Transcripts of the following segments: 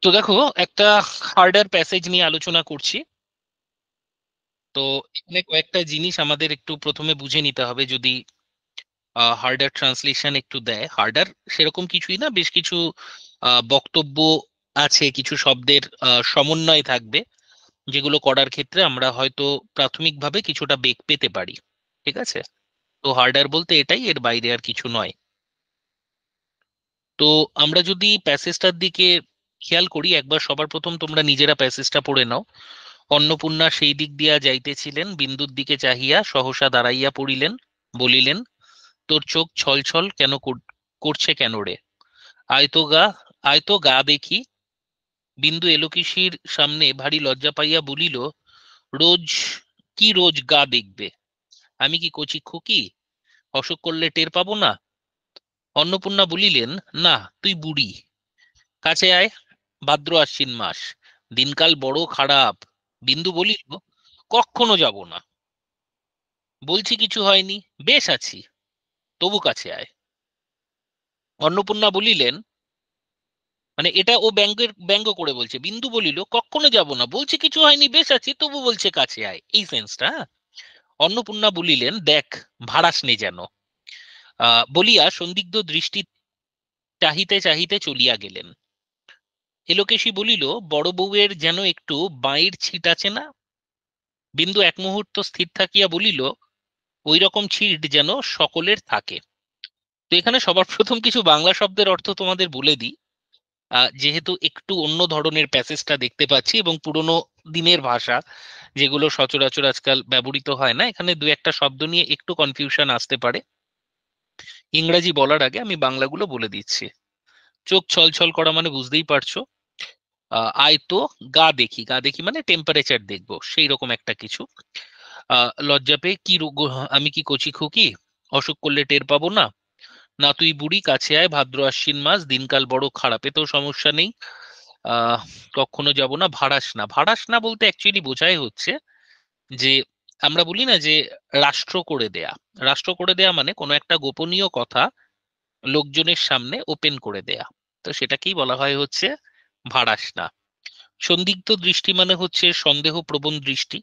তো দেখো, একটা হার্ডার প্যাসেজ নিয়ে আলোচনা করছি। তো এখানে কয়েকটা জিনিস আমাদের একটু প্রথমে বুঝে নিতে হবে। যদি হার্ডার ট্রান্সলেশন একটু দেয়, হার্ডার সেরকম কিছুই না, বেশ কিছু বক্তব্য আছে, কিছু শব্দের সমন্বয় থাকবে, যেগুলো করার ক্ষেত্রে আমরা হয়তো প্রাথমিকভাবে কিছুটা বেগ পেতে পারি। ঠিক আছে? তো হার্ডার বলতে এটাই, এর বাইরে আর কিছু নয়। তো আমরা যদি প্যাসেজটার দিকে খেয়াল করি, একবার সবার প্রথম তোমরা নিজেরা প্যাসেজটা পড়ে নাও। অন্নপূর্ণা সেই দিক দিয়া যাইতেছিলেন, বিন্দুর দিকে চাহিয়া সহসা দাঁড়াইয়া পড়িলেন, বলিলেন, তোর চোখ ছলছল কেন করছে কেন রে? আয় তো গা, আয় তো গা দেখি। বিন্দু এলোকিসির সামনে ভারী লজ্জা পাইয়া বলিল, রোজ কি রোজ গা দেখবে? আমি কি কচি খুকি? অসুখ করলে টের পাবো না? অন্নপূর্ণা বলিলেন, না, তুই বুড়ি, কাছে আয়, ভাদ্র আশ্বিন মাস, দিনকাল বড় খারাপ। বিন্দু বলিল, কখনো যাব না, বলছি কিছু হয়নি, বেশ আছি, তবু কাছে আয়। অন্নপূর্ণা বলিলেন, মানে এটা ও ব্যঙ্গ করে বলছে। বিন্দু বলিল, কখনো যাব না, বলছে কিছু হয়নি, বেশ আছি, তবু বলছে কাছে আয়, এই সেন্সটা। হ্যাঁ? অন্নপূর্ণা বলিলেন, দেখ, ভাড়াস নে যেন। বলিয়া সন্দিগ্ধ দৃষ্টি চাহিতে চাহিতে চলিয়া গেলেন। এলোকেশী বলিল, বড় বউয়ের যেন একটু বাঁইর ছিট আছে না? বিন্দু এক মুহূর্ত স্থির থাকিয়া বলিল, ওই রকম ছিট যেন সকলের থাকে। তো এখানে সবার প্রথম কিছু বাংলা শব্দের অর্থ তোমাদের বলে দিই। যেহেতু একটু অন্য ধরনের প্যাসেজটা দেখতে পাচ্ছি এবং পুরোনো দিনের ভাষা, যেগুলো সচরাচর আজকাল ব্যবহৃত হয় না, এখানে দু একটা শব্দ নিয়ে একটু কনফিউশন আসতে পারে। ইংরাজি বলার আগে আমি বাংলাগুলো বলে দিচ্ছি। চোখ ছলছল করা মানে বুঝতেই পারছো। আয় তো গা দেখি, গা দেখি মানে টেম্পারেচার দেখবো, সেই রকম একটা কিছু। লজ্জা পেয়ে কি আমি কি কচি খুকি? অসুখ করলে টের পাবো না? না, তুই বুড়ি, কাছে আয়, ভাদ্র আশ্বিন মাস, দিনকাল বড় খারাপ, এতেও সমস্যা নেই। আহ কখনো যাব না, ভাড়াস না। ভাড়াস না বলতে অ্যাকচুয়ালি বোঝাই হচ্ছে যে, আমরা বলি না যে রাষ্ট্র করে দেয়া। রাষ্ট্র করে দেয়া মানে কোনো একটা গোপনীয় কথা লোকজনের সামনে ওপেন করে দেয়া। তো সেটাকেই বলা হয় হচ্ছে ভাড়াস না। সন্দিগ্ধ দৃষ্টি মানে হচ্ছে সন্দেহ প্রবণ দৃষ্টি,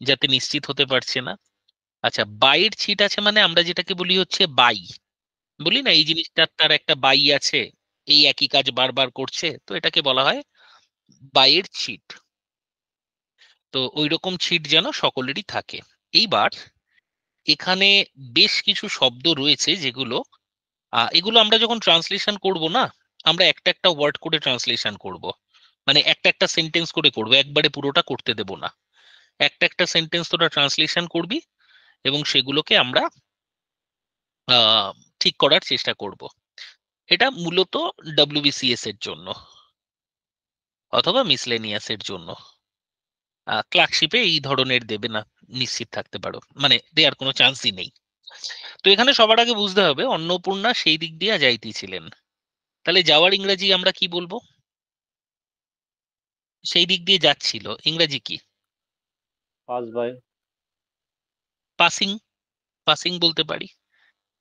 যাতে নিশ্চিত হতে পারছে না। আচ্ছা, বাইয়ের ছিট আছে মানে আমরা যেটাকে বলি হচ্ছে বাই। বলি না এই জিনিসটার তার একটা বাই আছে, এই একই কাজ বারবার করছে, তো এটাকে বলা হয় বাইয়ের ছিট। তো ওই রকম ছিট যেন সকলেরই থাকে। এইবার এখানে বেশ কিছু শব্দ রয়েছে যেগুলো এগুলো আমরা যখন ট্রান্সলেশন করব না, আমরা একটা একটা ওয়ার্ড করে ট্রান্সলেশন করব। মানে একটা একটা সেন্টেন্স করে করব, একবারে পুরোটা করতে দেব না। একটা একটা সেন্টেন্স তোরা ট্রান্সলেশন করবি এবং সেগুলোকে আমরা আহ, ঠিক করার চেষ্টা করব। এটা মূলত ডব্লিউবিসিএস এর জন্য অথবা মিসলেনিয়াস এর জন্য। ক্লার্কশিপে এই ধরনের দেবে না, নিশ্চিত থাকতে পারো, মানে দেওয়ার কোনো চান্সই নেই। তো এখানে সবার আগে বুঝতে হবে অন্নপূর্ণা সেই দিক দিয়ে যাইতেছিলেন। তাহলে যাওয়ার ইংরেজি আমরা কি বলবো? সেই দিক দিয়ে যাচ্ছিল, ইংরেজি কি? Pass by. পাসিং। পাসিং বলতে পারি।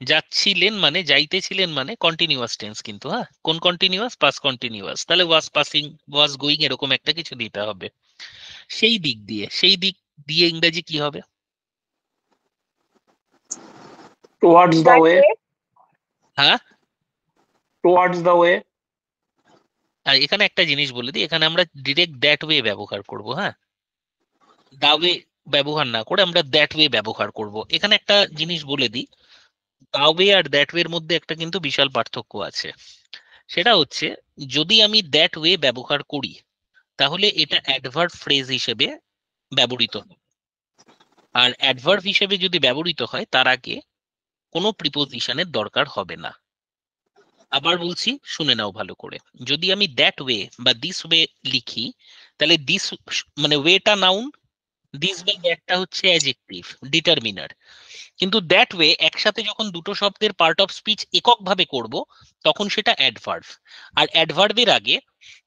যাচ্ছিলেন মানে, যাইতেছিলেন মানে কন্টিনিউয়াস টেন্স, কিন্তু হ্যাঁ, কোন কন্টিনিউয়াস? Past continuous. তাহলে ওয়াজ পাসিং, ওয়াজ গোয়িং, এরকম একটা কিছু দিতে হবে। সেই দিক দিয়ে, সেই দিক দিয়ে ইংরেজি কি হবে? Towards the that way. way. হ্যাঁ। Towards the way. আর এখানে একটা জিনিস বলে দিই, এখানে আমরা ডিরেক্ট দ্যাট ওয়ে ব্যবহার করব। হ্যাঁ, দা ওয়ে ব্যবহার না করে আমরা দ্যাট ওয়ে ব্যবহার করব। এখানে একটা জিনিস বলে দিই, দা ওয়ে আর দ্যাট ওয়ে এর মধ্যে একটা কিন্তু বিশাল পার্থক্য আছে। সেটা হচ্ছে, যদি আমি দ্যাট ওয়ে ব্যবহার করি, তাহলে এটা অ্যাডভার্ব ফ্রেজ হিসেবে ব্যবহৃত হবে। আর অ্যাডভার্ব হিসেবে যদি ব্যবহৃত হয়, তার আগে কোনো প্রিপোজিশনের দরকার হবে না। আবার বলছি, শুনে নাও ভালো করে। যদি আমি দ্যাট ওয়ে বা দিস ওয়ে লিখি, তাহলে দিস মানে ওয়েটা নাউন, দিস বা দ্যাটটা হচ্ছে অ্যাডজেক্টিভ, ডিটারমিনার। কিন্তু দ্যাট ওয়ে একসাথে যখন দুটো শব্দের পার্ট অফ স্পিচ এককভাবে করব, তখন সেটা অ্যাডভার্ব। আর অ্যাডভার্বের আগে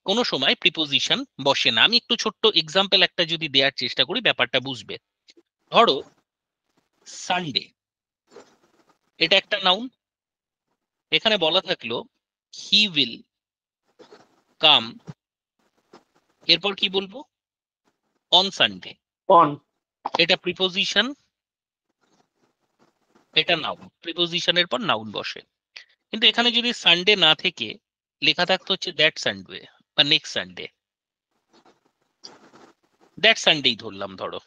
কোনো সময় প্রিপোজিশন বসে না। আমি একটু ছোট্ট এক্সাম্পল একটা যদি দেওয়ার চেষ্টা করি, ব্যাপারটা বুঝবে। ধরো সানডে, এটা একটা নাউন। এখানে বলা থাকলো হি উইল কাম এরপর কি বলবো? On Sunday. On. এটা প্রিপোজিশন, এটা নাউন। প্রিপোজিশনের পর নাউন বসে। কিন্তু এখানে যদি সানডে না থেকে লেখা থাকতো হচ্ছে দ্যাট সানডে বা নেক্সট সানডে, দ্যাট সানডেই ধরলাম ধরো,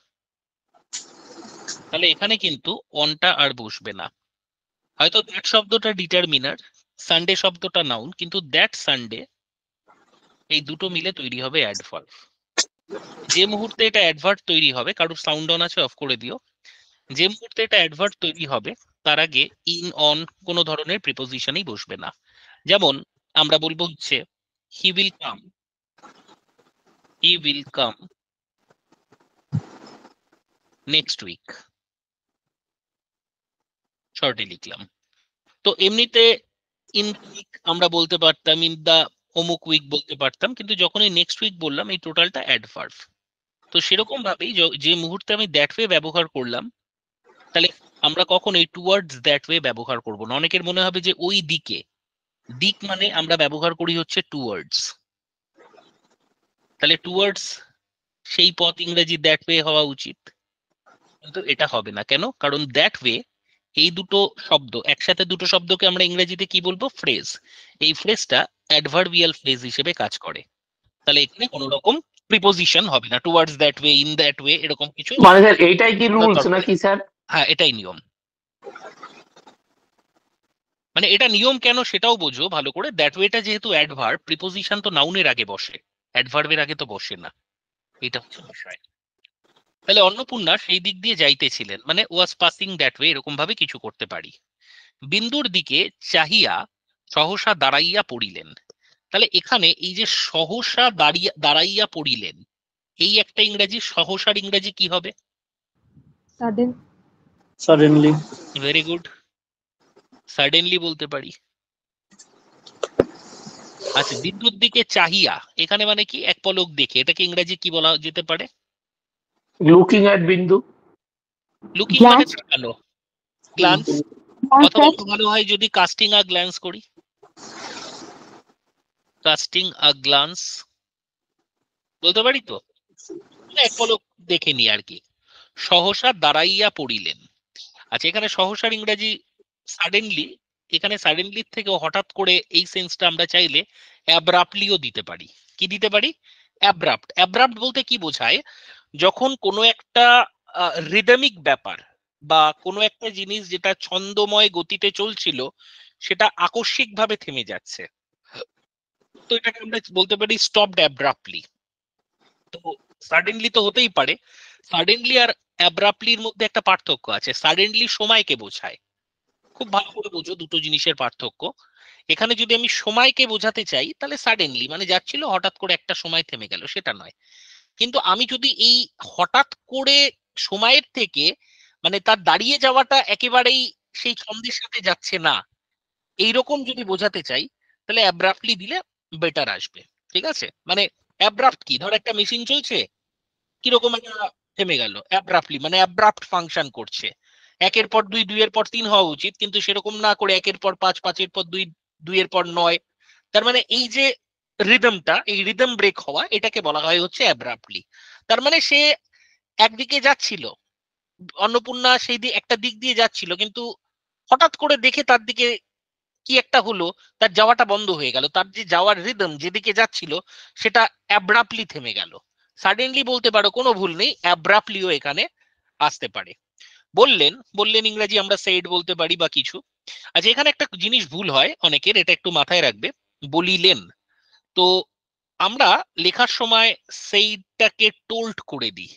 তাহলে এখানে কিন্তু অনটা আর বসবে না। হয়তো দ্যাট শব্দটা ডিটারমিনার, সানডে শব্দটা নাউন, কিন্তু দ্যাট সানডে এই দুটো মিলে তৈরি হবে অ্যাডভার্ব। যে মুহূর্তে এটা অ্যাডভার্ব তৈরি হবে, কারোর সাউন্ড অন আছে অফ করে দিও, যে মুহূর্তে এটা অ্যাডভার্ব তৈরি হবে তার আগে ইন অন কোনো ধরনের প্রিপোজিশনই বসবে না। যেমন আমরা বলবো হচ্ছে he will come, he will come next week, শর্টে লিখলাম। তো এমনিতে ইন উইক আমরা বলতে পারতাম, ইন দা অমুক উইক বলতে পারতাম, কিন্তু যখন এই নেক্সট উইক বললাম এই টোটালটা অ্যাডভার্ব। তো সেরকম ভাবেই যে মুহূর্তে আমি দ্যাট ওয়ে ব্যবহার করলাম, তাহলে আমরা কখন এই টুয়ার্ডস দ্যাট ওয়ে ব্যবহার করব না। অনেকের মনে হবে যে ওই দিকে, দিক মানে আমরা ব্যবহার করি হচ্ছে টুয়ার্ডস, তাহলে টুয়ার্ডস সেই পথ ইংরেজি দ্যাট ওয়ে হওয়া উচিত, কিন্তু এটা হবে না। কেন? কারণ দ্যাট ওয়ে এই দুটো শব্দ একসাথে, দুটো শব্দকে আমরা ইংরেজিতে কি বলবো? ফ্রেজ। এই ফ্রেজটা অ্যাডভার্বিয়াল ফ্রেজ হিসেবে কাজ করে। তাহলে এখানে কোনো রকম প্রিপোজিশন হবে না, towards that way, in that way, এরকম কিছু। মানে স্যার এইটাই কি রুলস নাকি স্যার? হ্যাঁ, এটাই নিয়ম। মানে এটা নিয়ম কেন সেটাও বোঝো ভালো করে। দ্যাট ওয়েটা যেহেতু অ্যাডভার্ব, প্রিপোজিশন তো নাউনের আগে বসে, অ্যাডভার্বের আগে তো বসে না, এটা হচ্ছে বিষয়। তাহলে অন্নপূর্ণা সেই দিক দিয়ে যাইতেছিলেন, মানে ওয়াজ পাসিং দ্যাট ওয়ে, এরকম ভাবে কিছু করতে পারি। বিন্দুর দিকে চাহিয়া সহসা দাঁড়াইয়া পড়িলেন। তাহলে এখানে এই যে সহসা দাঁড়াইয়া পড়িলেন, এই একটা ইংরেজি, সহসার ইংরেজি কি হবে? Sudden. Suddenly. Very good, suddenly বলতে পারি। আচ্ছা, বিদ্যুৎ দিকে চাহিয়া এখানে মানে কি? এক পলক দেখে, এটাকে ইংরেজি কি বলা যেতে পারে? Looking at Bindu. লুকিং মানে Glance. তাকানো, গ্লান্স, Glance অথবা at. আরো ভালো হয় যদি কাস্টিং আ গ্ল্যান্স করি, কাস্টিং আ গ্লান্স বলতে পারি তো, মানে এক পলক দেখে নি আর কি। সহসা দাঁড়াইয়া পড়িলেন। আচ্ছা, এখানে সহসার ইংরেজি সাডেনলি। এখানে সাডেনলি থেকে হঠাৎ করে এই সেন্সটা আমরা চাইলে অ্যাব্রাপ্টলিও দিতে পারি। কি দিতে পারি? অ্যাব্রাপ্ট। অ্যাব্রাপ্ট বলতে কি বোঝায়? যখন কোনো একটা রিদমিক ব্যাপার বা কোনো একটা জিনিস যেটা ছন্দময় গতিতে চলছিল সেটা আকস্মিকভাবে থেমে যাচ্ছে, তো এটাকে আমরা বলতে পারি স্টপড অ্যাব্রাপ্টলি। তো সাডেনলি তো হতেই পারে, সাডেনলি আর অ্যাব্রাপ্টলির মধ্যে একটা পার্থক্য আছে। সাডেনলি সময়কে বোঝায়, খুব ভালো করে বোঝো দুটো জিনিসের পার্থক্য। এখানে যদি আমি সময়কে বোঝাতে চাই তাহলে সাডেনলি মানে যাচ্ছিল হঠাৎ করে একটা সময় থেমে গেল, সেটা নয়। কিন্তু আমি যদি এই হঠাৎ করে সময়ের থেকে মানে তার দাঁড়িয়ে যাওয়াটা একেবারেই সেই ছন্দের সাথে যাচ্ছে না, এইরকম যদি বোঝাতে চাই তাহলে অ্যাব্রাপ্টলি দিলে বেটার আসবে। ঠিক আছে? মানে অ্যাব্রাপ্ট কি? ধর একটা মেশিন চলছে, কিরকম একটা থেমে গেল, অ্যাব্রাপ্টলি মানে অ্যাব্রাপ্ট ফাংশন করছে। একের পর দুই, দুইয়ের পর তিন হওয়া উচিত, কিন্তু সেরকম না করে একের পর পাঁচ, পাঁচের পর দুই, দুইয়ের পর নয়। তার মানে এই যে রিদমটা, এই রিদম ব্রেক হওয়া, এটাকে বলা হয় হচ্ছে অ্যাব্রাপ্টলি। তার মানে সে একদিকে যাচ্ছিল, অন্নপূর্ণা সেই একটা দিক দিয়ে যাচ্ছিল, কিন্তু হঠাৎ করে দেখে তার দিকে কি একটা হলো, তার যাওয়াটা বন্ধ হয়ে গেল, তার যে যাওয়ার রিদম যেদিকে যাচ্ছিল সেটা অ্যাব্রাপ্টলি থেমে গেল। সাডেনলি বলতে পারো, কোনো ভুল নেই, অ্যাব্রাপ্টলিও এখানে আসতে পারে। বললেন, বললেন ইংরেজি আমরা সেড বলতে পারি বা কিছু। আচ্ছা, এখানে একটা জিনিস ভুল হয় অনেকের, এটা একটু মাথায় রাখবে। বলিলেন, তো আমরা লেখার সময় সেইটাকে টোল্ড করে দিই,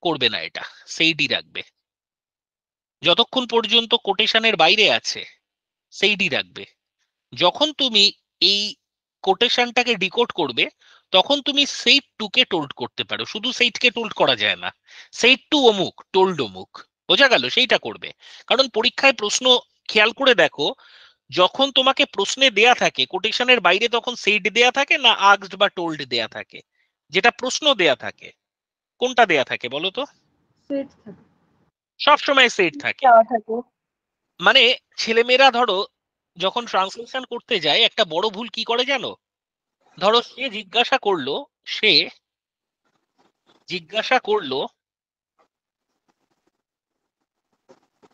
করবে না এটা, সেইডি রাখবে। যতক্ষণ পর্যন্ত কোটেশনের বাইরে আছে সেইডি রাখবে। যখন তুমি এই কোটেশনটাকে ডিকোড করবে তখন তুমি সেইট টু কে টোল্ড করতে পারো, শুধু সেইট কে টোল্ড করা যায় না। সেইট টু অমুক, টোল্ড অমুক, বোঝা গেল? সেইটা করবে। কারণ পরীক্ষায় প্রশ্ন খেয়াল করে দেখো, যখন তোমাকে প্রশ্নে দেয়া থাকে কোটেশনের বাইরে তখন সেইট দেয়া থাকে না আস্কড বা টোল্ড দেয়া থাকে? যেটা প্রশ্ন দেয়া থাকে কোনটা দেয়া থাকে বলো তো? Set থাকে। সবসময় সেইট থাকে। দেওয়া থাকে। মানে ছেলেমেয়েরা ধরো যখন ট্রান্সলেশন করতে যায় একটা বড় ভুল কি করে জানো? ধরো সে জিজ্ঞাসা করলো সে জিজ্ঞাসা করলো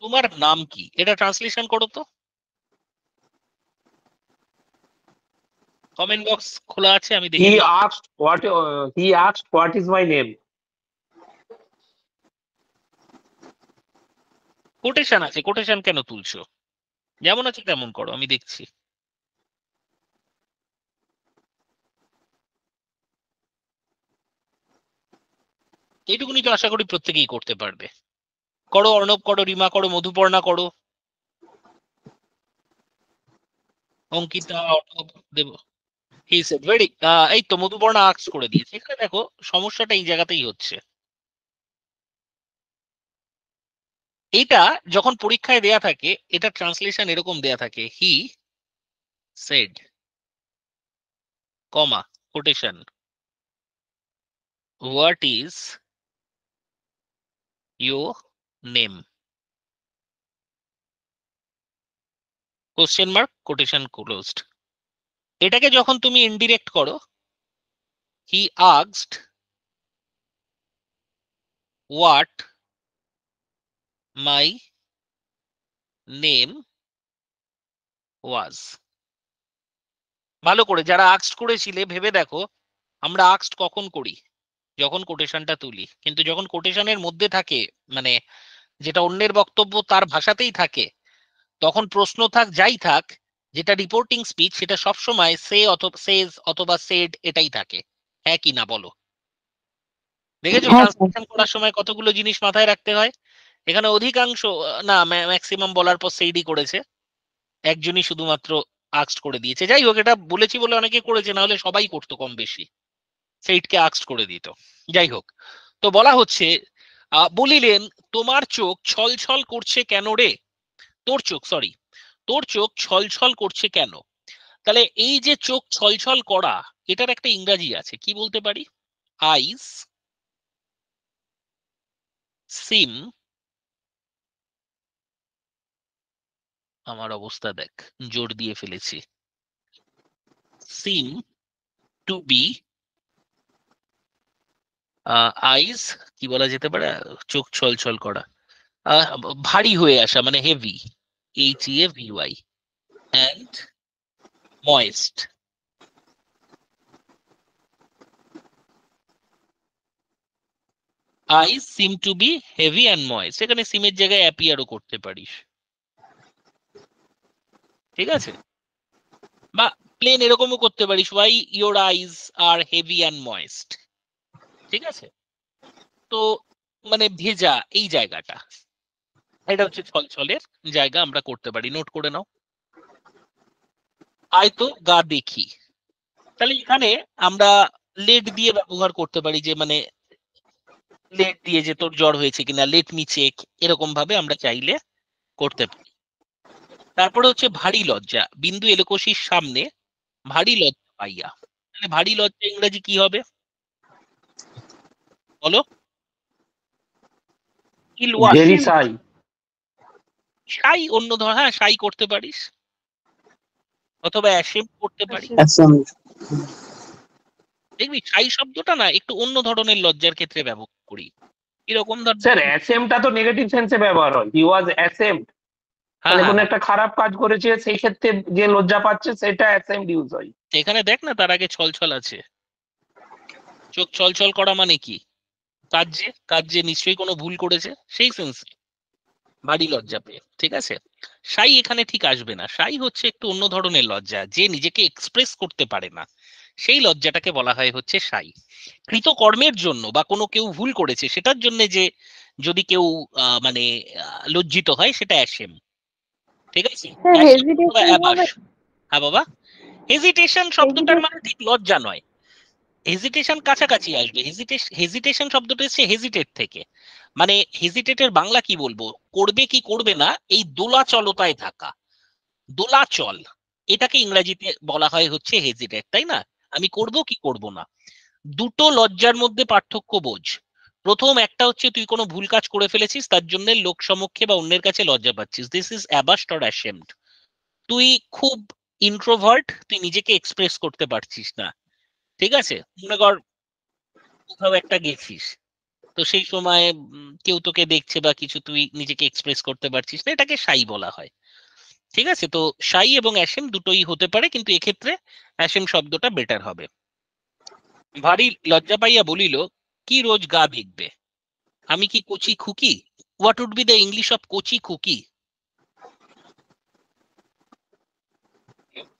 তোমার নাম কি। এটা ট্রান্সলেশন করো তো। কমেন্ট বক্স খোলা আছে, আমি দেখে He নিই। asked what is my name. Quotation আছে, কোটেশন কেন তুলছো? যেমন আছে তেমন করো, আমি দেখছি। এইটুকুনি তো আশা করি প্রত্যেকেই করতে পারবে। করো অর্ণব, করো রিমা, করো মধুপর্ণা, করো অঙ্কিতা, অর্ণব, দেব। হি সেড ভেরি, এই তো মধুপর্ণা আস্ক করে দিয়েছে। এখানে দেখো সমস্যাটা এই জায়গাতেই হচ্ছে। এইটা যখন পরীক্ষায় দেয়া থাকে, এটা ট্রান্সলেশন এরকম দেয়া থাকে, he said comma quotation what is your name question mark quotation closed. এটাকে যখন তুমি ইনডিরেক্ট করো, he asked what my name was. ভালো করে যারা আস্কড করেছিলে ভেবে দেখো, আমরা আস্কড কখন করি? যখন কোটেশনটা তুলি। কিন্তু যখন কোটেশনের মধ্যে থাকে, মানে যেটা অন্যের বক্তব্য তার ভাষাতেই থাকে, তখন প্রশ্ন থাক যাই থাক, যেটা রিপোর্টিং স্পিচ সেটা সবসময় সে অথবা সেজ অথবা সেড এটাই থাকে। হ্যাঁ কি না বলো? দেখেছো হ্যাঁ স্যার। ট্রান্সলেশন করার সময় কতগুলো জিনিস মাথায় রাখতে হয়। এখানে অধিকাংশ না, ম্যাক্সিমাম বলার পর সেইডই করেছে, একজনই শুধুমাত্র আস্কড করে দিয়েছে। যাই হোক, এটা বলেছি বলে অনেকে করেছে, না হলে সবাই করতো কম বেশি, সেইটকে আস্কড করে দিত। যাই হোক, তো বলা হচ্ছে বলিলেন তোমার চোখ ছলছল করছে কেন রে। তোর চোখ, সরি, তোর চোখ ছলছল করছে কেন। তাহলে এই যে চোখ ছলছল করা, এটার একটা ইংরাজি আছে, কি বলতে পারি? আইস সিম, আমার অবস্থা দেখ, জোর দিয়ে ফেলেছি, সিম টু বি, আইস কি বলা যেতে পারে, চোখ ছলছল করা, ভারী হয়ে আসা, মানে heavy, HEAVY, and moist. Eyes seem to be heavy and moist, এখানে সিমের জায়গায় অ্যাপিয়ারও করতে পারিস, ঠিক আছে? বা প্লেন এরকমও করতে পারিস, why your eyes are heavy and moist, ঠিক আছে? তো মানে ভেজা এই জায়গাটা, এটা হচ্ছে ছলছলের জায়গা, আমরা করতে পারি, নোট করে নাও। আয় তো গা দেখি, তাহলে এখানে আমরা লেট দিয়ে ব্যবহার করতে পারি, যে মানে লেট দিয়ে যে তোর জ্বর হয়েছে কিনা, লেট মি চেক, এরকম ভাবে আমরা চাইলে করতে পারি। তারপরে হচ্ছে ভারী লজ্জা, বিন্দু এলোকোশির সামনে ভারী লজ্জা পাইয়া, তাহলে ভারী লজ্জা ইংরেজি কি হবে বলো? ইল ওয়াশ, Very shy. সাই অন্য ধর, হ্যাঁ সাই করতে পারিস, অথবা অ্যাশেম করতে পারি। Ashamed. দেখবি সাই শব্দটা না একটু অন্য ধরনের লজ্জার ক্ষেত্রে ব্যবহার করি, এরকম ধর। স্যার অ্যাসেমটা তো নেগেটিভ সেন্সে ব্যবহার হয়, হি ওয়াজ অ্যাসেমড, হ্যাঁ মানে হ্যাঁ কোনো হ্যাঁ, একটা খারাপ কাজ করেছে সেই ক্ষেত্রে যে লজ্জা পাচ্ছে সেটা অ্যাসেমড ইউজ হয়। এখানে দেখ না, তার আগে ছলছল আছে। চোখ ছলছল করা মানে কি? কাজ যে নিশ্চয়ই কোনো ভুল করেছে, সেই সেন্স ভারী লজ্জা পেয়ে, ঠিক আছে? সাই এখানে ঠিক আসবে না, সাই হচ্ছে একটু অন্য ধরনের লজ্জা, যে নিজেকে এক্সপ্রেস করতে পারে না, সেই লজ্জাটাকে বলা হয় হচ্ছে সাই। কৃতকর্মের জন্য বা কোনো কেউ ভুল করেছে সেটার জন্য যে যদি কেউ মানে লজ্জিত হয়, সেটা অ্যাশেম, ঠিক আছে? স্যার অ্যাশেম অথবা হেজিটেশন অ্যাবাস। হবে? হ্যাঁ বাবা, হেজিটেশন শব্দটার হেজিটেশন মানে ঠিক লজ্জা নয়, হেজিটেশন কাছাকাছি আসবে। হেজিটেশন শব্দটা এসেছে হেজিটেট থেকে, মানে হেজিটেটের বাংলা কি বলবো, করবে কি করবে না এই দোলাচলতায় থাকা, দোলাচল, এটাকে ইংরেজিতে বলা হয় হচ্ছে হেজিটেট, তাই না? আমি করব কি করব না। দুটো লজ্জার মধ্যে পার্থক্য বোঝ। প্রথম একটা হচ্ছে তুই কোনো ভুল কাজ করে ফেলেছিস, তার জন্য লোক সমক্ষে বা অন্যের কাছে লজ্জা পাচ্ছিস, দিস ইজ অ্যাবাস্ট অর অ্যাশেমড। তুই খুব ইন্ট্রোভার্ট, তুই নিজেকে এক্সপ্রেস করতে পারছিস না, ঠিক আছে? মনে কর কোথাও একটা গেছিস, তো সেই সময় কেউ তোকে দেখছে বা কিছু, তুই নিজেকে এক্সপ্রেস করতে পারছিস না, এটাকে শাই বলা হয়। ঠিক আছে, তো শাই এবং অ্যাশেম দুটোই হতে পারে, কিন্তু এক্ষেত্রে অ্যাশেম শব্দটা বেটার হবে। ভারী লজ্জা পাইয়া বলিল, কি রোজ গা ভিগবে, আমি কি কচি খুকি? What would be the English of কচি খুকি?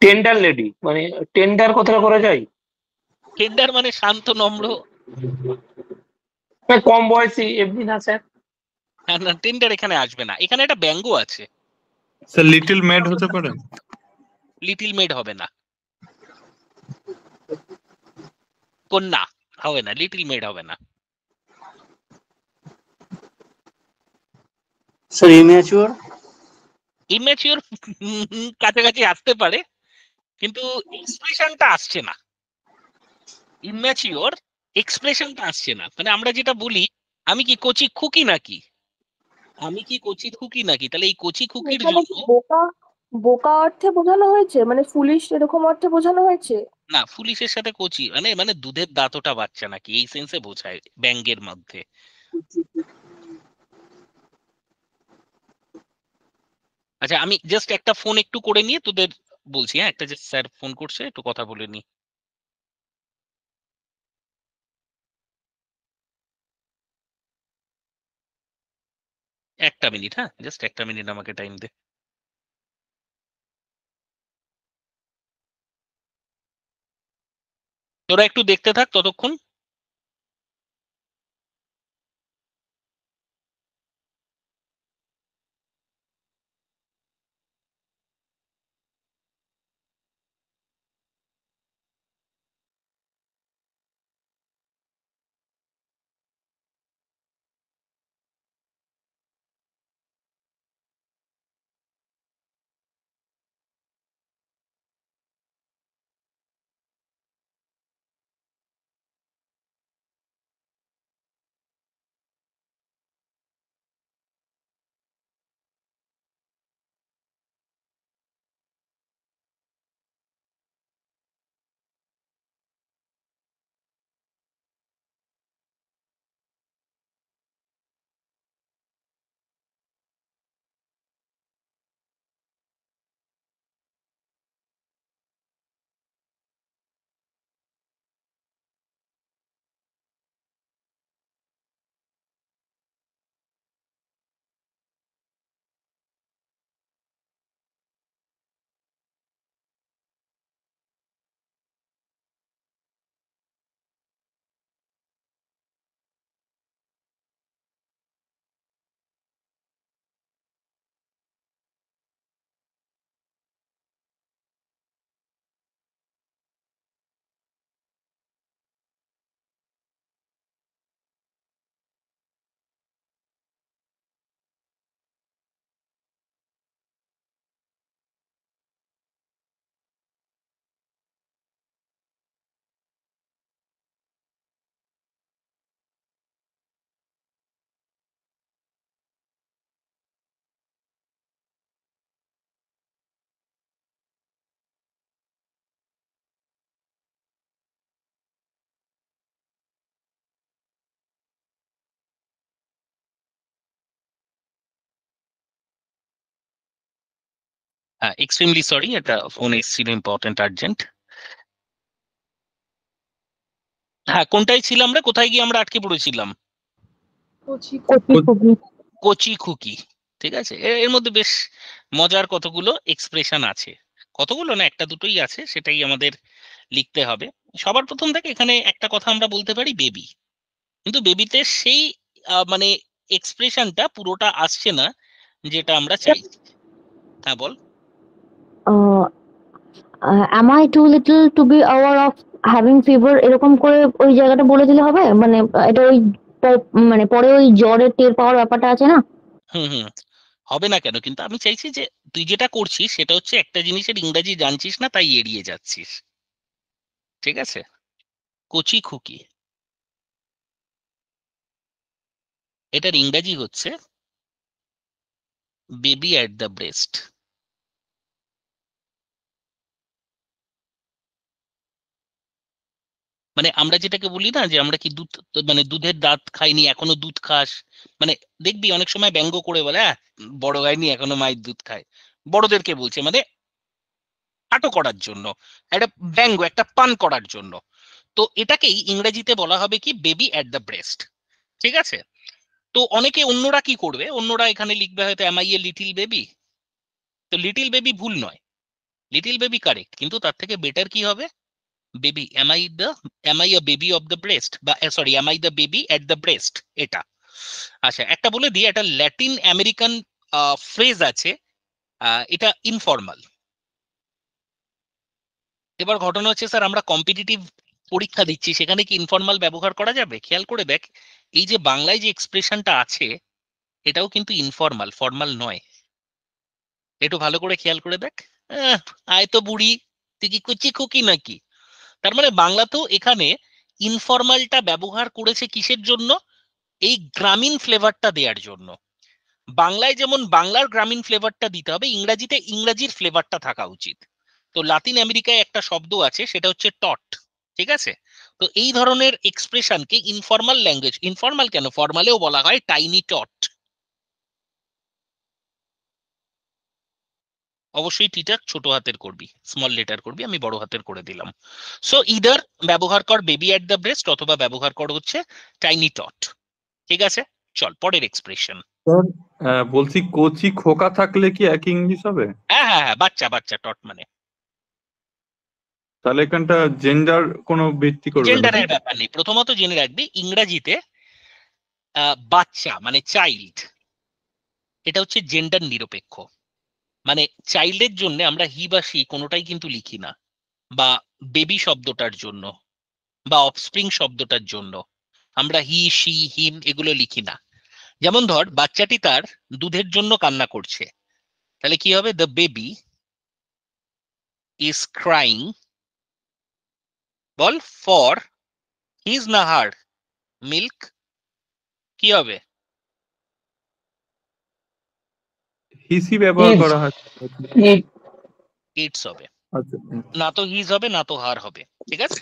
টেন্ডার লেডি, মানে টেন্ডার কথাটা করা যায়? টেন্ডার মানে শান্ত নম্র। হ্যাঁ, কম বয়সী এমনি না স্যার? না, টেন্ডার এখানে আসবে না, এখানে একটা ব্যঙ্গ আছে। স্যার লিটল মেড হতে পারে? লিটিল মেড হবে না, কন্যা হবে না, লিটিল মেড হবে না। Sir immature? ইমেচিওর কাছাকাছি আসতে পারে, কিন্তু এক্সপ্রেশনটা আসছে না। ইম্যাচিওর এক্সপ্রেশনটা আসছে না, মানে আমরা যেটা বলি, আমি কি কচি খুকি নাকি, আমি কি কচি খুকি নাকি, তাহলে এই কচি খুকির এখানে জন্য। কি বোকা বোকা অর্থে বোঝানো হয়েছে, মানে ফুলিশ এরকম অর্থে বোঝানো হয়েছে? না, পুলিশের সাথে কচি মানে মানে দুধের দাঁতটা বাচ্চা নাকি, এই সেন্সে বোঝায় ব্যঙ্গের মধ্যে। আচ্ছা, আমি জাস্ট একটা ফোন একটু করে নিয়ে তোদের বলছি। হ্যাঁ, একটা যে স্যার ফোন করছে, একটু কথা বলে নি। একটা মিনিট, হ্যাঁ, জাস্ট একটা মিনিট আমাকে টাইম দে। তোরা একটু দেখতে থাক ততক্ষণ। হ্যাঁ, এক্সট্রিমলি সরি, একটা ফোন এসেছিল, ইম্পর্টেন্ট, আর্জেন্ট। হ্যাঁ, কোনটাই ছিলাম আমরা, কোথায় গিয়ে আমরা আটকে পড়েছিলাম? কচি কচি খুকি। ঠিক আছে, এর মধ্যে বেশ মজার কতগুলো এক্সপ্রেশন আছে, কতগুলো না, একটা দুটোই আছে, সেটাই আমাদের লিখতে হবে। সবার প্রথম থেকে এখানে একটা কথা আমরা বলতে পারি, বেবি। কিন্তু বেবিতে সেই মানে এক্সপ্রেশনটা পুরোটা আসছে না যেটা আমরা চাই। হ্যাঁ, বল। am I too little to be aware of having fever এরকম করে ওই জায়গাটা বলে দিলে হবে, মানে এটা ওই মানে পরে ওই জ্বরের টের পাওয়ার ব্যাপারটা আছে না? হুম হুম, হবে না কেন, কিন্তু আমি চাইছি যে তুই যেটা করছিস সেটা হচ্ছে একটা জিনিসের ইংরাজি জানছিস না, তাই এড়িয়ে যাচ্ছিস। ঠিক আছে, কচি খুকি, এটার ইংরাজি হচ্ছে বেবি অ্যাট দ্য ব্রেস্ট। মানে আমরা যেটাকে বলি না যে আমরা কি দুধ, মানে দুধের দাঁত খাইনি এখনো দুধ খাস, মানে দেখবি অনেক সময় ব্যঙ্গ করে বলে বড় হয়নি এখনো মায়ের দুধ খায়, বড়দেরকে বলছে, মানে খাটো করার জন্য, একটা ব্যঙ্গ, একটা পান করার জন্য। তো এটাকেই ইংরেজিতে বলা হবে কি বেবি অ্যাট দ্য ব্রেস্ট। ঠিক আছে? তো অনেকে অন্যরা কি করবে, অন্যরা এখানে লিখবে হয়তো am I a little baby. তো লিটিল বেবি ভুল নয়, লিটিল বেবি কারেক্ট, কিন্তু তার থেকে বেটার কি হবে, baby am I a baby of the breast, বা sorry am I the baby at the breast, এটা। আচ্ছা, একটা বলে দিই, একটা ল্যাটিন আমেরিকান ফ্রেজ আছে, এটা ইনফর্মাল। এবার ঘটনা হচ্ছে স্যার আমরা কম্পিটিটিভ পরীক্ষা দিচ্ছি, সেখানে কি ইনফর্মাল ব্যবহার করা যাবে? খেয়াল করে দেখ, এই যে বাংলায় যে এক্সপ্রেশনটা আছে এটাও কিন্তু ইনফর্মাল, ফর্মাল নয়। একটু ভালো করে খেয়াল করে দেখ। আহ, আয় তো বুড়ি, তুই কি কুচি খুকি নাকি? তার মানে বাংলাতেও এখানে ইনফর্মালটা ব্যবহার করেছে কিসের জন্য? এই গ্রামীণ ফ্লেভারটা দেওয়ার জন্য। বাংলায় যেমন বাংলার গ্রামীণ ফ্লেভারটা দিতে হবে, ইংরাজিতে ইংরাজির ফ্লেভারটা থাকা উচিত। তো লাতিন আমেরিকায় একটা শব্দ আছে, সেটা হচ্ছে টট। ঠিক আছে? তো এই ধরনের এক্সপ্রেশনকে ইনফর্মাল ল্যাঙ্গুয়েজ, ইনফর্মাল কেন, ফর্মালেও বলা হয় টাইনি টট। অবশ্যই টিটা ছোট হাতের করবি, স্মল লেটার করবি, আমি বড় হাতের করে দিলাম। সো ইদার ব্যবহার কর বেবি অ্যাট দ্য ব্রেস্ট, অথবা ব্যবহার কর হচ্ছে টাইনি টট। ঠিক আছে, চল পরের এক্সপ্রেশন। স্যার বলছি কচি খোকা থাকলে কি একই ইংলিশ হবে? হ্যাঁ হ্যাঁ হ্যাঁ, বাচ্চা বাচ্চা, টট মানে। তাহলে এখানটা জেন্ডার কোনো ভিত্তি করবে না, তাই জেন্ডারের তো? ব্যাপার নেই, প্রথমত জেনে রাখবি ইংরাজিতে বাচ্চা মানে চাইল্ড, এটা হচ্ছে জেন্ডার নিরপেক্ষ। মানে চাইল্ডের জন্য আমরা হি বা সি কোনোটাই কিন্তু লিখি না, বা বেবি শব্দটার জন্য বা অফস্প্রিং শব্দটার জন্য আমরা হি, সি, হিম এগুলো লিখি না। যেমন ধর বাচ্চাটি তার দুধের জন্য কান্না করছে, তাহলে কি হবে, the baby is crying, ball, for his না হার মিল্ক, কি হবে? হিসি ব্যবহার Is, করা হয়। is, ইটস হবে, আচ্ছা, না তো হিজ হবে না তো হার হবে। ঠিক আছে?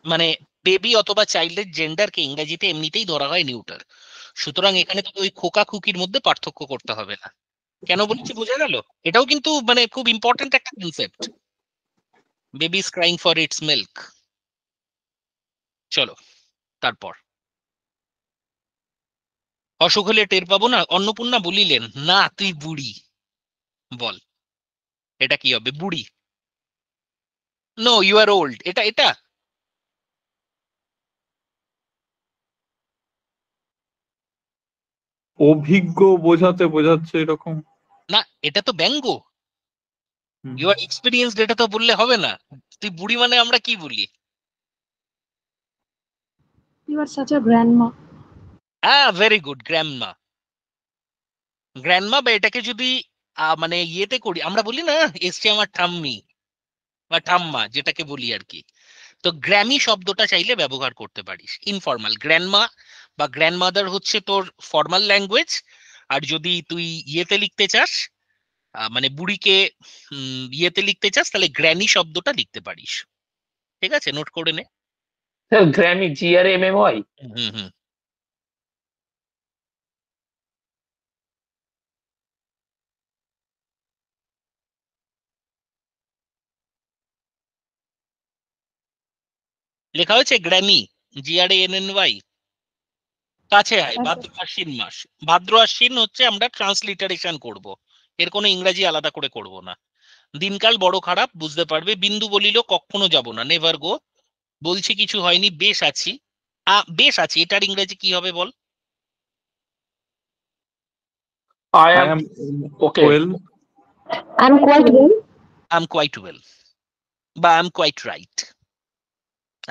মানে বেবি অথবা চাইল্ডের জেন্ডারকে ইংরেজিতে এমনিতেই ধরা হয় নিউটার। সুতরাং এখানে তো ওই খোকা খুকির মধ্যে পার্থক্য করতে হবে না। কেন বলছি বোঝা গেল? এটাও কিন্তু মানে খুব ইম্পর্টেন্ট একটা concept, baby is crying for its milk. চলো তারপর, অসুখ হলে টের পাবো না, অন্নপূর্ণা বলিলেন, না তুই বুড়ি। বল, এটা কি হবে, বুড়ি? নো, ইউ আর ওল্ড, এটা এটা অভিজ্ঞ বোঝাতে বোঝাচ্ছে এরকম। না, এটা তো ব্যঙ্গ। হুম। ইউ আর এক্সপিরিয়েন্সড, এটা তো বললে হবে না। তুই বুড়ি মানে আমরা কি বলি? You are such a grandma. হ্যাঁ, ভেরি গুড, গ্র্যান্ডমা। গ্র্যান্ডমা, বা এটাকে যদি মানে ইয়েতে করি, আমরা বলি না এসছে আমার ঠাম্মি বা ঠাম্মা, যেটাকে বলি আর কি। তো গ্র্যামি শব্দটা চাইলে ব্যবহার করতে পারিস ইনফর্মাল। গ্র্যান্ডমা বা গ্র্যান্ডমাদার হচ্ছে তোর ফর্মাল ল্যাঙ্গুয়েজ। আর যদি তুই ইয়েতে লিখতে চাস, মানে বুড়িকে ইয়েতে লিখতে চাস, তাহলে গ্র্যানি শব্দটা লিখতে পারিস। ঠিক আছে, নোট করে নে। Grammy, GRMMY. হুম হুম। লেখা হয়েছে গ্র্যানি, GRANNY। কাছে আয়, ভাদ্র আশ্বিন মাস। ভাদ্র আশ্বিন হচ্ছে আমরা ট্রান্সলিটারেশন করব, এর কোনো ইংরাজি আলাদা করে করব না। দিনকাল বড় খারাপ, বুঝতে পারবে। বিন্দু বলিল কখনো যাব না, নেভার গো। বলছি কিছু হয়নি, বেশ আছি। বেশ আছি, এটার ইংরেজি কি হবে বল? I I am am okay. Well. I'm quite well. I am quite well, বা I am quite right.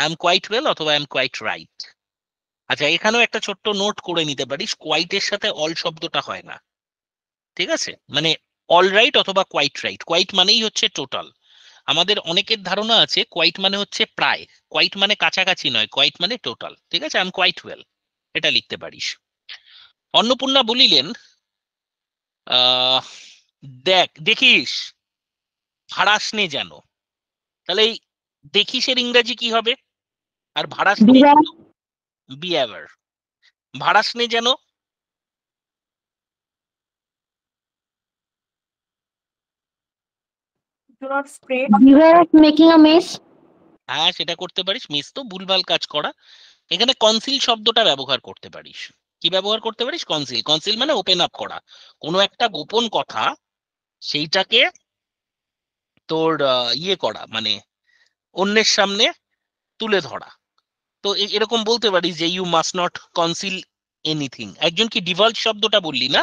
I am quite well অথবা আই এম কোয়াইট রাইট। আচ্ছা, এখানেও একটা ছোট্ট নোট করে নিতে পারিস, কোয়াইটের সাথে অল শব্দটা হয় না। ঠিক আছে? মানে অল রাইট অথবা কোয়াইট রাইট। কোয়াইট মানেই হচ্ছে টোটাল। আমাদের অনেকের ধারণা আছে কোয়াইট মানে হচ্ছে প্রায়, কোয়াইট মানে কাছাকাছি নয়, কোয়াইট মানে টোটাল। ঠিক আছে, আই এম কোয়াইট ওয়েল, এটা লিখতে পারিস। অন্নপূর্ণা বলিলেন, দেখ দেখিস হারাস নে যেন। তাহলে এই দেখিসের ইংরাজি কি হবে? আর ভাড়াস নে বিহার বিহেভিয়ার, ভাড়াস নে যেন Do not spread. Bihar making a mace. হ্যাঁ সেটা করতে পারিস, মিস তো ভুলভাল কাজ করা। এখানে কনসিল শব্দটা ব্যবহার করতে পারিস। কি ব্যবহার করতে পারিস? কনসিল। কনসিল মানে ওপেন আপ করা, কোনো একটা গোপন কথা সেইটাকে তোর ইয়ে করা, মানে অন্যের সামনে তুলে ধরা। তো এরকম বলতে পারিস যে you must not conceal anything. একজন কি ডিভালজ শব্দটা বললি না?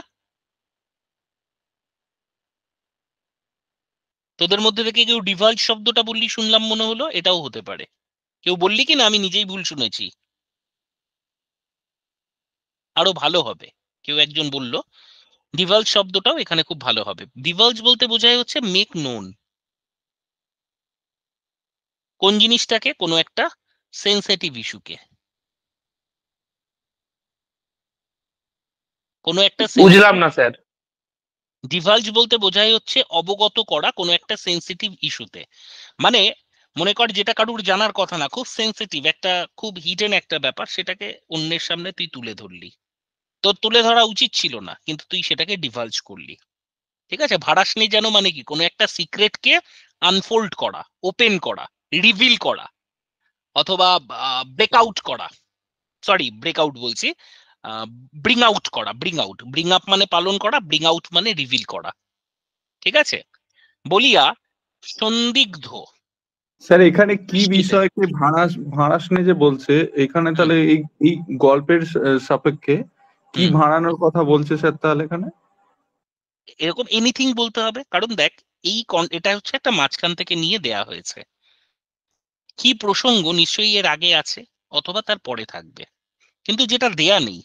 তোদের মধ্যে থেকে কেউ ডিভালজ শব্দটা বললি শুনলাম মনে হলো, এটাও হতে পারে। কেউ বললি কি না আমি নিজেই ভুল শুনেছি? আরো ভালো হবে, কেউ একজন বলল ডিভালজ শব্দটাও এখানে খুব ভালো হবে। ডিভালজ বলতে বোঝায় হচ্ছে মেক নোন। কোন জিনিসটাকে? কোনো একটা সেন্সিটিভ ইস্যুকে, কোনো একটা বুঝলাম না স্যার। ডিভালজ বলতে বোঝায় হচ্ছে অবগত করা কোনো একটা সেন্সিটিভ ইস্যুতে। মানে মনে কর যেটা কারুর জানার কথা না, খুব সেন্সিটিভ একটা, খুব হিডেন একটা ব্যাপার, সেটাকে অন্যের সামনে তুই তুলে ধরলি। তোর তুলে ধরা উচিত ছিল না, কিন্তু তুই সেটাকে ডিভালজ করলি। ঠিক আছে? ভাড়াসনি যেন মানে কি? কোনো একটা সিক্রেটকে আনফোল্ড করা, ওপেন করা, রিভিল করা, অথবা ব্রেকআউট করা। সরি, ব্রেকআউট বলছি, ব্রিং আউট করা। ব্রিং আউট, ব্রিং আপ মানে পালন করা, ব্রিং আউট মানে রিভিল করা। ঠিক আছে? বলিয়া সন্দিগ্ধ স্যার এখানে কি দৃষ্টিতে। বিষয়কে ভাড়াসনে যে বলছে, এখানে তাহলে এই গল্পের সাপেক্ষে কি হুম, ভাড়ানোর কথা বলছে স্যার তাহলে এখানে? এরকম এনিথিং বলতে হবে, কারণ দেখ এটা হচ্ছে একটা মাঝখান থেকে নিয়ে দেয়া হয়েছে। কি প্রসঙ্গ নিশ্চয়ই এর আগে আছে অথবা তার পরে থাকবে, কিন্তু যেটা দেয়া নেই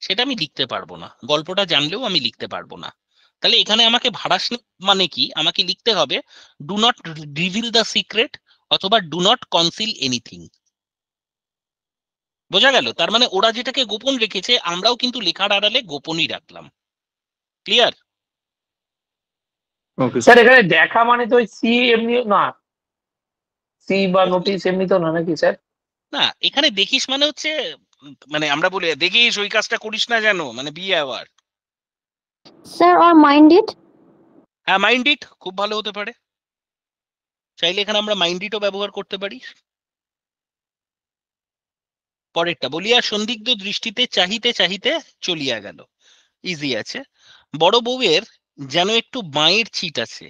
সেটা আমি লিখতে পারবো না। গল্পটা জানলেও আমি লিখতে পারবো না। তাহলে এখানে আমাকে ভাড়াস মানে কি? আমাকে লিখতে হবে do not reveal the secret অথবা ডু নট কনসিল এনিথিং। বোঝা গেল? তার মানে ওরা যেটাকে গোপন রেখেছে আমরাও কিন্তু লেখার আড়ালে গোপনই রাখলাম। ক্লিয়ার? ওকে স্যার এখানে দেখা মানে তো ওই সি এমনি না, সি বা নোটিশ এমনি তো না নাকি স্যার? না, এখানে দেখিস মানে হচ্ছে মানে আমরা বলি দেখিস ওই কাজটা করিস না যেন, মানে be aware. Sir or mind it. হ্যাঁ, মাইন্ড ইট খুব ভালো হতে পারে। চাইলে এখানে আমরা মাইন্ড ইটও ব্যবহার করতে পারি। পরেরটা, বলিয়া সন্দিগ্ধ দৃষ্টিতে চাহিতে চাহিতে চলিয়া গেল। ইজি আছে। বড় বউয়ের যেন একটু বাঁয়ের ছিট আছে।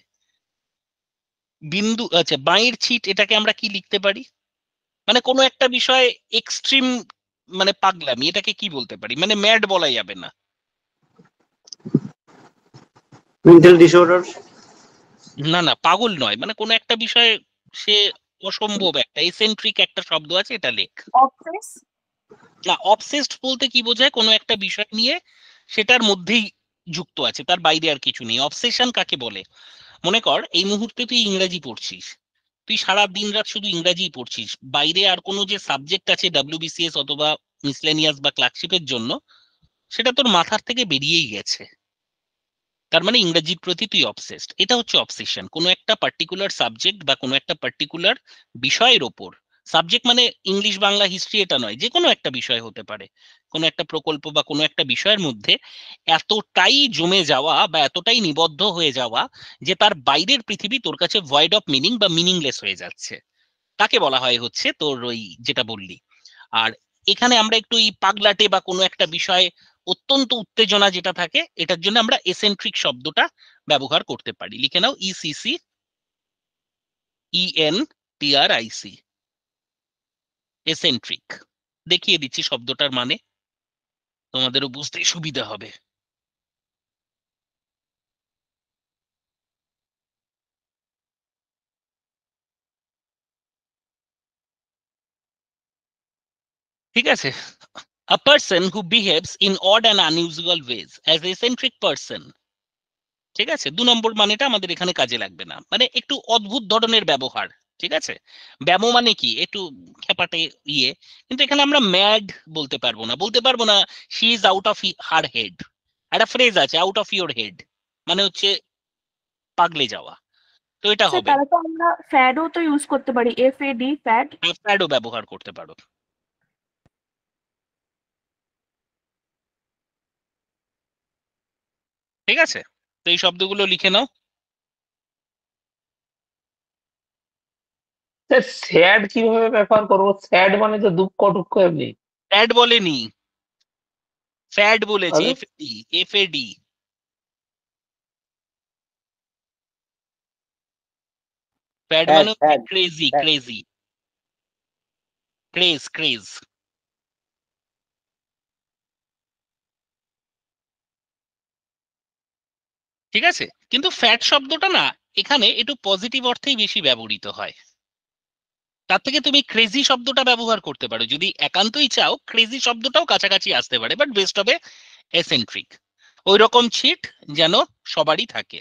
বিন্দু, আচ্ছা বাঁয়ের ছিট, এটাকে আমরা কি লিখতে পারি? মানে কোনো একটা বিষয় এক্সট্রিম, মানে পাগলামি, এটাকে কি বলতে পারি? মানে ম্যাড বলা যাবে না। Mental disorder. না না, পাগল নয়, মানে কোনো একটা বিষয় সে অসম্ভব একটা এসেন্ট্রিক একটা শব্দ আছে, এটা লেখ। Obsess. না, অবসেসড বলতে কি বোঝায়? কোনো একটা বিষয় নিয়ে সেটার মধ্যেই যুক্ত আছে, তার বাইরে আর কিছু নেই। অবসেশন কাকে বলে? মনে কর এই মুহূর্তে তুই ইংরাজি পড়ছিস, তুই সারা দিন রাত শুধু ইংরাজিই পড়ছিস, বাইরে আর কোনো যে সাবজেক্ট আছে ডাব্লিউবিসিএস অথবা মিসলেনিয়াস বা ক্লার্কশিপের জন্য, সেটা তোর মাথার থেকে বেরিয়েই গেছে। তার মানে ইংরেজির প্রতি তুই অবসেসড। এটা হচ্ছে অবসেশন। কোনো একটা পার্টিকুলার সাবজেক্ট বা কোনো একটা পার্টিকুলার বিষয়ের ওপর, সাবজেক্ট মানে ইংলিশ বাংলা হিস্ট্রি এটা নয়, যে কোনো একটা বিষয় হতে পারে, কোনো একটা প্রকল্প বা কোনো একটা বিষয়ের মধ্যে এতটাই জমে যাওয়া বা এতটাই নিবদ্ধ হয়ে যাওয়া যে তার বাইরের পৃথিবী তোর কাছে ভয়েড অফ মিনিং বা মিনিংলেস হয়ে যাচ্ছে, তাকে বলা হয় হচ্ছে তোর ওই যেটা বললি। আর এখানে আমরা একটু এই পাগলাটে বা কোনো একটা বিষয়ে অত্যন্ত উত্তেজনা যেটা থাকে, এটার জন্য আমরা এসেন্ট্রিক শব্দটা ব্যবহার করতে পারি। লিখে নাও, ইসিসি ENTRIC, এসেন্ট্রিক। দেখিয়ে দিচ্ছি শব্দটার মানে, তোমাদেরও বুঝতে সুবিধা হবে। ঠিক আছে? A person who behaves in odd and unusual ways as eccentric person। ঠিক আছে? ২ নম্বর মানেটা আমাদের এখানে কাজে লাগবে না। মানে একটু অদ্ভুত ধরনের ব্যবহার। ঠিক আছে? ব্যামো মানে কি? একটু খ্যাপাটে ইয়ে। কিন্তু এখানে আমরা ম্যাড বলতে পারবো না। বলতে পারবো না she is out of her head. একটা ফ্রেজ আছে আউট অফ ইওর হেড। মানে হচ্ছে পাগলে যাওয়া। তো এটা আচ্ছা, হবে। তাহলে তো আমরা ফ্যাডও তো ইউজ করতে পারি, FAD, ফ্যাড। ফ্যাডও ব্যবহার করতে পারো। ঠিক আছে, তো এই শব্দগুলো লিখে নাও। স্যার স্যাড কিভাবে ব্যবহার করবো? স্যাড মানে তো দুঃখ টুক্ষ এমনি। ফ্যাড বলেনি, ফ্যাড বলেছে, তাহলে এফএডি, এফএডি। ফ্যাড ফ্যাড মানে fad crazy, fad. Crazy, craze, craze. ঠিক আছে, কিন্তু ফ্যাট শব্দটা না এখানে একটু পজিটিভ অর্থেই বেশি ব্যবহৃত হয়। তার থেকে তুমি ক্রেজি শব্দটা ব্যবহার করতে পারো, যদি একান্তই চাও ক্রেজি শব্দটাও কাছাকাছি আসতে পারে, বাট বেস্ট হবে এসেন্ট্রিক। ওই রকম ছিট যেন সবারই থাকে।